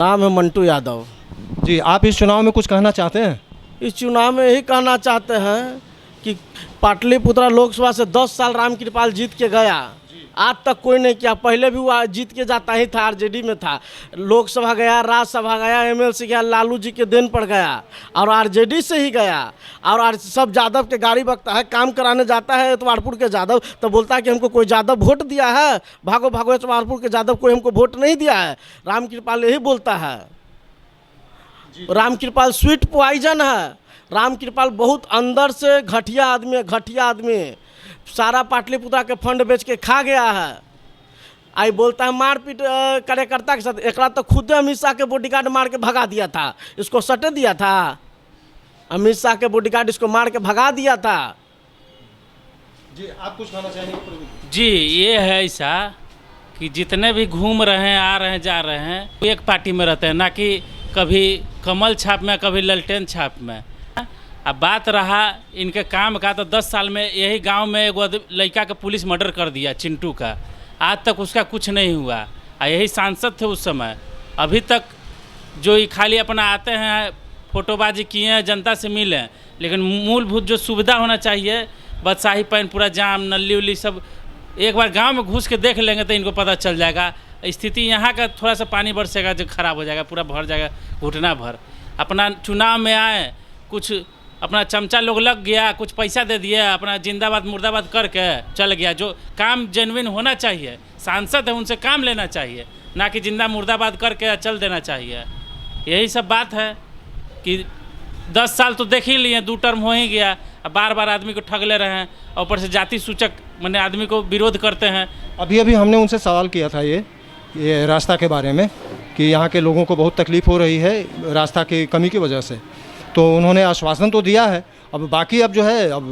नाम है मंटू यादव। जी, आप इस चुनाव में कुछ कहना चाहते हैं? इस चुनाव में यही कहना चाहते हैं कि पाटलिपुत्रा लोकसभा से 10 साल रामकृपाल जीत के गया, आज तक कोई नहीं किया। पहले भी वो जीत के जाता ही था, आरजेडी में था, लोकसभा गया, राज्यसभा गया, एमएलसी गया, लालू जी के देन पर गया और आरजेडी से ही गया। और आज सब यादव के गाड़ी बकता है, काम कराने जाता है एतवारपुर के यादव तो बोलता है कि हमको कोई यादव वोट दिया है, भागो भागो एतवारपुर के यादव कोई हमको वोट नहीं दिया है। रामकृपाल यही बोलता है। रामकृपाल स्वीट पॉइजन है। रामकृपाल बहुत अंदर से घटिया आदमी है, घटिया आदमी। सारा पाटलिपुत्रा के फंड बेच के खा गया है। आई बोलता है मारपीट कार्यकर्ता के साथ। एक तो खुद अमित शाह के बॉडीगार्ड मार के भगा दिया था, इसको सटे दिया था। अमित शाह के बॉडीगार्ड इसको मार के भगा दिया था। जी, आप कुछ कहना चाहेंगे? जी, ये है ऐसा कि जितने भी घूम रहे हैं, आ रहे हैं, जा रहे हैं, एक पार्टी में रहते हैं, ना कि कभी कमल छाप में, कभी ललटेन छाप में। अब बात रहा इनके काम का, तो 10 साल में यही गांव में एगो लड़का का पुलिस मर्डर कर दिया, चिंटू का। आज तक उसका कुछ नहीं हुआ। यही सांसद थे उस समय। अभी तक जो ये खाली अपना आते हैं, फोटोबाजी किए हैं, जनता से मिले, लेकिन मूलभूत जो सुविधा होना चाहिए, बादशाही पैन पूरा जाम, नली उल्ली सब, एक बार गांव में घुस के देख लेंगे तो इनको पता चल जाएगा। स्थिति यहाँ का थोड़ा सा पानी बरसेगा जो खराब हो जाएगा, पूरा भर जाएगा घुटना भर। अपना चुनाव में आए, कुछ अपना चमचा लोग लग गया, कुछ पैसा दे दिया, अपना जिंदाबाद मुर्दाबाद करके चल गया। जो काम जेन्युइन होना चाहिए, सांसद है उनसे काम लेना चाहिए, ना कि जिंदा मुर्दाबाद करके चल देना चाहिए। यही सब बात है कि 10 साल तो देख ही लिए, 2 टर्म हो ही गया। अब बार बार आदमी को ठग ले रहे हैं, और ऊपर से जाति सूचक मैंने आदमी को विरोध करते हैं। अभी हमने उनसे सवाल किया था ये रास्ता के बारे में कि यहाँ के लोगों को बहुत तकलीफ हो रही है रास्ता की कमी की वजह से, तो उन्होंने आश्वासन तो दिया है। अब बाकी अब जो है, अब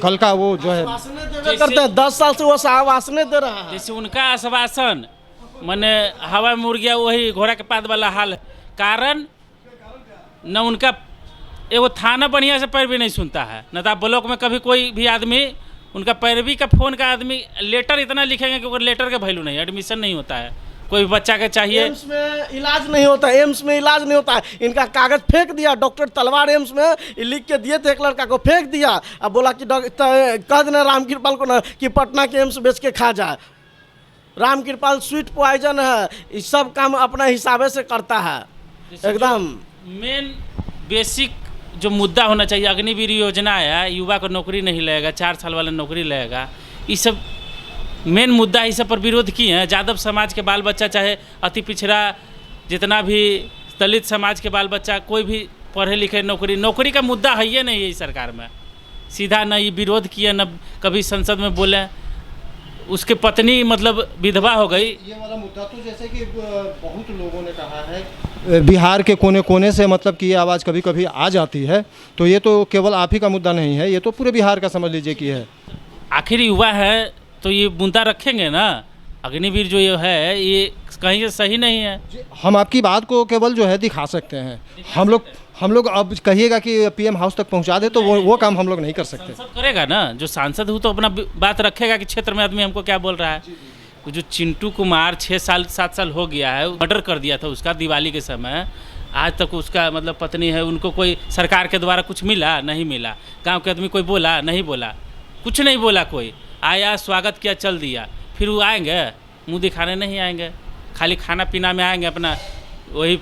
कल का वो जो है करते हैं, 10 साल से वो आश्वासन दे रहा है। जैसे उनका आश्वासन मैंने हवा में उड़ गया, वही घोड़ा के पाद वाला हाल है। कारण न उनका एगो थाना बढ़िया से पैरवी नहीं सुनता है, न तो ब्लॉक में कभी कोई भी आदमी उनका पैरवी का फ़ोन का आदमी लेटर इतना लिखेंगे कि लेटर का वैल्यू नहीं, एडमिशन नहीं होता है। कोई बच्चा के चाहिए, एम्स में इलाज नहीं होता, एम्स में इलाज नहीं होता है। इनका कागज फेंक दिया डॉक्टर तलवार, एम्स में लिख के दिए थे, एक लड़का को फेंक दिया। अब बोला कि कह देना रामकृपाल को ना कि पटना के एम्स बेच के खा जाए। रामकृपाल स्वीट पॉइजन है, इस सब काम अपना हिसाबे से करता है एकदम। मेन बेसिक जो मुद्दा होना चाहिए, अग्निवीर योजना है, युवा को नौकरी नहीं लगेगा, 4 साल वाला नौकरी लगेगा, ये सब मेन मुद्दा है। इस सब पर विरोध किए हैं। यादव समाज के बाल बच्चा, चाहे अति पिछड़ा जितना भी दलित समाज के बाल बच्चा, कोई भी पढ़े लिखे नौकरी का मुद्दा है ही नहीं है इस सरकार में। सीधा न ये विरोध किए, न कभी संसद में बोले। उसके पत्नी मतलब विधवा हो गई। ये वाला मुद्दा तो जैसे कि बहुत लोगों ने कहा है, बिहार के कोने कोने से मतलब कि ये आवाज़ कभी कभी आ जाती है, तो ये तो केवल आप ही का मुद्दा नहीं है, ये तो पूरे बिहार का समझ लीजिए कि है। आखिर युवा है तो ये मुद्दा रखेंगे ना। अग्निवीर जो ये है, ये कहीं से सही नहीं है। हम आपकी बात को केवल जो है दिखा सकते हैं। हम लोग अब कहिएगा कि पीएम हाउस तक पहुंचा दे, तो वो काम हम लोग नहीं कर सकते। सांसद करेगा ना, जो सांसद हो तो अपना बात रखेगा कि क्षेत्र में आदमी हमको क्या बोल रहा है। जो चिंटू कुमार 6 साल 7 साल हो गया है, मर्डर कर दिया था उसका दिवाली के समय, आज तक उसका मतलब पत्नी है, उनको कोई सरकार के द्वारा कुछ मिला नहीं मिला। गाँव के आदमी कोई बोला नहीं बोला, कुछ नहीं बोला। कोई आया, स्वागत किया, चल दिया। फिर वो आएंगे, मुंह दिखाने नहीं आएंगे, खाली खाना पीना में आएंगे, अपना वही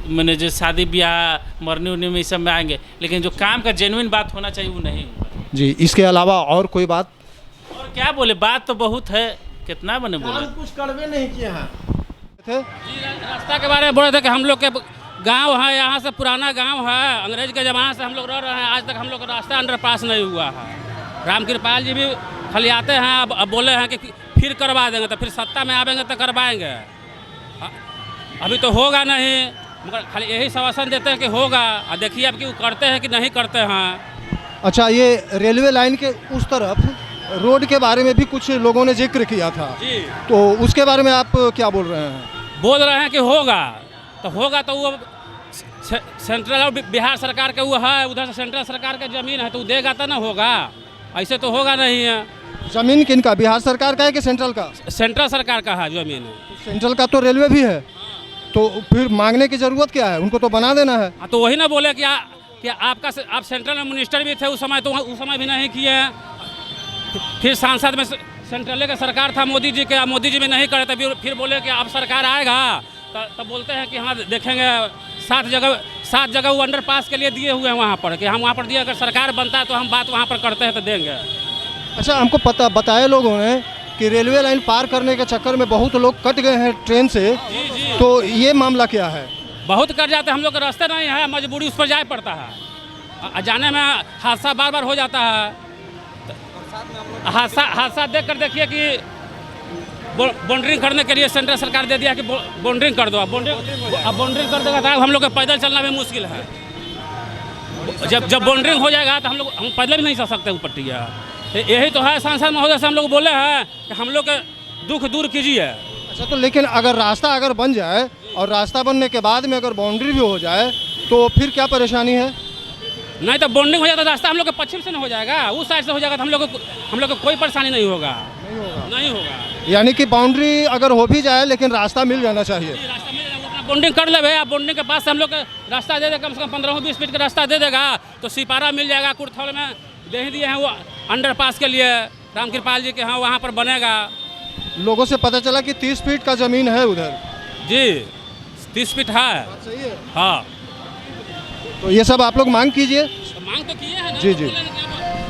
मैंने जो शादी ब्याह मरने उरने में इस सब में आएंगे, लेकिन जो काम का जेन्युइन बात होना चाहिए वो नहीं होगा। जी, इसके अलावा और कोई बात? और क्या बोले, बात तो बहुत है, कितना बने बोले, कुछ करवे नहीं किए हैं। रास्ता के बारे में बोल रहे थे कि हम लोग के गांव है, यहाँ से पुराना गांव है, अंग्रेज के ज़माने से हम लोग रह रहे हैं, आज तक हम लोग का रास्ता अंडरपास नहीं हुआ है। रामकृपाल जी भी खाली आते हैं, अब बोले हैं कि फिर करवा देंगे, तो फिर सत्ता में आवेंगे तो करवाएंगे। अभी तो होगा नहीं, मगर खाली यही आश्वासन देते हैं कि होगा, और देखिए अब कि वो करते हैं कि नहीं करते हैं। अच्छा, ये रेलवे लाइन के उस तरफ रोड के बारे में भी कुछ लोगों ने जिक्र किया था जी, तो उसके बारे में आप क्या बोल रहे हैं? बोल रहे हैं कि होगा तो वो सेंट्रल और बिहार सरकार के वो है, उधर से सेंट्रल सरकार का ज़मीन है, तो वो देगा तो ना होगा, ऐसे तो होगा नहीं है। ज़मीन किनका, बिहार सरकार का है कि सेंट्रल का? सेंट्रल सरकार का है ज़मीन। सेंट्रल का तो रेलवे भी है, तो फिर मांगने की ज़रूरत क्या है, उनको तो बना देना है। हाँ, तो वही ना बोले कि आप सेंट्रल में मिनिस्टर भी थे उस समय, तो उस समय भी नहीं किए हैं। फिर सांसद में सेंट्रल का सरकार था मोदी जी के, मोदी जी भी नहीं करे, तभी फिर बोले कि अब सरकार आएगा तब बोलते हैं कि हाँ देखेंगे 7 जगह वो अंडरपास के लिए दिए हुए हैं वहाँ पर, कि हम वहाँ पर दिए, अगर सरकार बनता है तो हम बात वहाँ पर करते हैं तो देंगे। अच्छा, हमको बताया लोगों ने कि रेलवे लाइन पार करने के चक्कर में बहुत लोग कट गए हैं ट्रेन से। जी। तो ये मामला क्या है? बहुत कट जाते हैं, हम लोग का रास्ता नहीं है, मजबूरी उस पर जाए पड़ता है। जाने में हादसा बार हो जाता है। हादसा देख कर देखिए कि बाउंड्रिंग करने के लिए सेंट्रल सरकार दे दिया कि बाउंड्रिंग कर दो। अब बाउंड्रिंग कर देगा तो हम लोग का पैदल चलना भी मुश्किल है। जब बाउंड्रिंग हो जाएगा तो हम पैदल भी नहीं चल सकते ऊपर टिया। यही तो है, सांसद महोदय से हम लोग बोले हैं कि हम लोग के दुख दूर कीजिए। अच्छा, तो लेकिन अगर रास्ता बन जाए और रास्ता बनने के बाद में अगर बाउंड्री भी हो जाए तो फिर क्या परेशानी है? नहीं तो बाउंड्रिंग हो जाता तो रास्ता हम लोग के पश्चिम से नहीं हो जाएगा, उस साइड से हो जाएगा तो हम लोग को कोई परेशानी नहीं होगा। नहीं होगा। यानी कि बाउंड्री अगर हो भी जाए लेकिन रास्ता मिल जाना चाहिए। रास्ता मिल जाएगा, अपना बाउंड्रिंग कर ले। आप बाउंड्रिंग के पास से हम लोग रास्ता दे देगा, कम से कम 15-20 फीट का रास्ता दे देगा तो सिपारा मिल जाएगा। कुर्थौल में दे ही दिए हैं वो अंडरपास के लिए, रामकृपाल जी के यहाँ वहाँ पर बनेगा। लोगों से पता चला कि 30 फीट का ज़मीन है उधर। जी 30 फीट है। सही है। हाँ, तो ये सब आप लोग मांग कीजिए। मांग तो किए हैं ना। जी।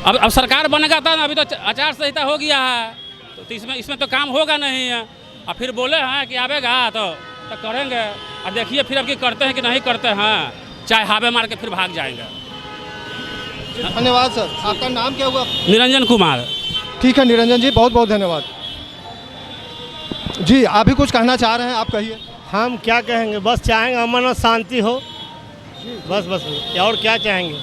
अब सरकार बनेगा था ना, अभी तो आचार संहिता हो गया है तो इसमें तो काम होगा नहीं है। अब फिर बोले हैं कि आवेगा तो करेंगे। और देखिए फिर अब कि करते हैं कि नहीं करते हैं, चाहे हावे मार के फिर भाग जाएंगे। धन्यवाद सर। आपका नाम क्या हुआ? निरंजन कुमार। ठीक है निरंजन जी, बहुत बहुत धन्यवाद। जी, आप भी कुछ कहना चाह रहे हैं, आप कहिए। हम क्या कहेंगे, बस चाहेंगे अमन और शांति हो, बस और क्या चाहेंगे।